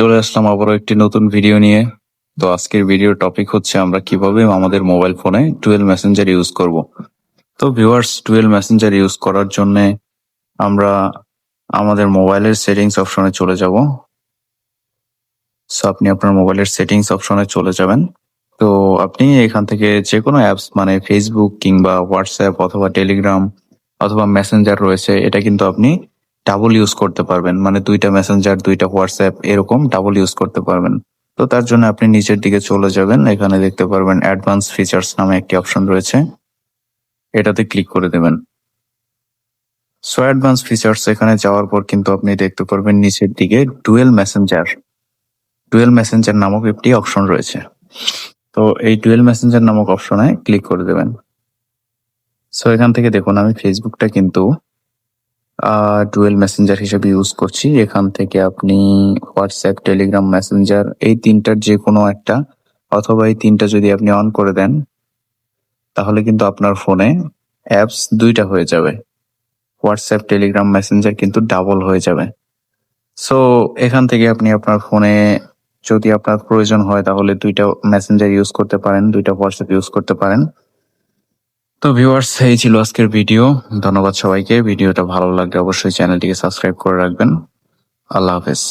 চলে আসলাম আবারও একটি নতুন ভিডিও নিয়ে। তো আজকের ভিডিওর টপিক হচ্ছে আমরা কিভাবে আমাদের মোবাইল ফোনে ডুয়েল মেসেঞ্জার ইউজ করব। তো ভিউয়ার্স, ডুয়েল মেসেঞ্জার ইউজ করার জন্য আমরা আমাদের মোবাইলের সেটিংস অপশনে চলে যাব। সো আপনি আপনার মোবাইলের সেটিংস অপশনে চলে যাবেন। তো আপনি এখান থেকে যে কোনো অ্যাপস মানে ফেসবুক কিংবা হোয়াটসঅ্যাপ অথবা টেলিগ্রাম অথবা মেসেঞ্জার রয়েছে, এটা কিন্তু আপনি ডাবল ইউজ করতে পারবেন, মানে দুইটা মেসেঞ্জার দুইটা হোয়াটসঅ্যাপ এরকম ডাবল ইউজ করতে পারবেন। তো তার জন্য আপনি নিচের দিকে চলে যাবেন, এখানে দেখতে পারবেন অ্যাডভান্স ফিচার্স নামে একটি অপশন রয়েছে, এটাতে ক্লিক করে দেবেন। সো অ্যাডভান্স ফিচার্স এখানে যাওয়ার পর কিন্তু আপনি দেখতে পারবেন নিচের দিকে ডুয়েল মেসেঞ্জার নামক একটি অপশন রয়েছে। তো এই ডুয়েল মেসেঞ্জার নামক অপশনে ক্লিক করে দেবেন। সো এখান থেকে দেখুন আমি ফেসবুকটা কিন্তু ডুয়েল মেসেঞ্জার হিসেবে ইউজ করছি। এখান থেকে আপনি হোয়াটসঅ্যাপ টেলিগ্রাম মেসেঞ্জার এই তিনটার যে কোনো একটা অথবা এই তিনটা যদি আপনি অন করে দেন, তাহলে কিন্তু আপনার ফোনে অ্যাপস দুইটা হয়ে যাবে। হোয়াটসঅ্যাপ টেলিগ্রাম মেসেঞ্জার কিন্তু ডাবল হয়ে যাবে। সো এখান থেকে আপনি আপনার ফোনে যদি আপনার প্রয়োজন হয় তাহলে দুইটা মেসেঞ্জার ইউজ করতে পারেন, দুইটা হোয়াটসঅ্যাপ ইউজ করতে পারেন। তো ভিউয়ার্স, এই ছিল আজকের ভিডিও। ধন্যবাদ সবাইকে। ভিডিওটা ভালো লাগলে অবশ্যই চ্যানেলটিকে সাবস্ক্রাইব করে রাখবেন। আল্লাহ হাফেজ।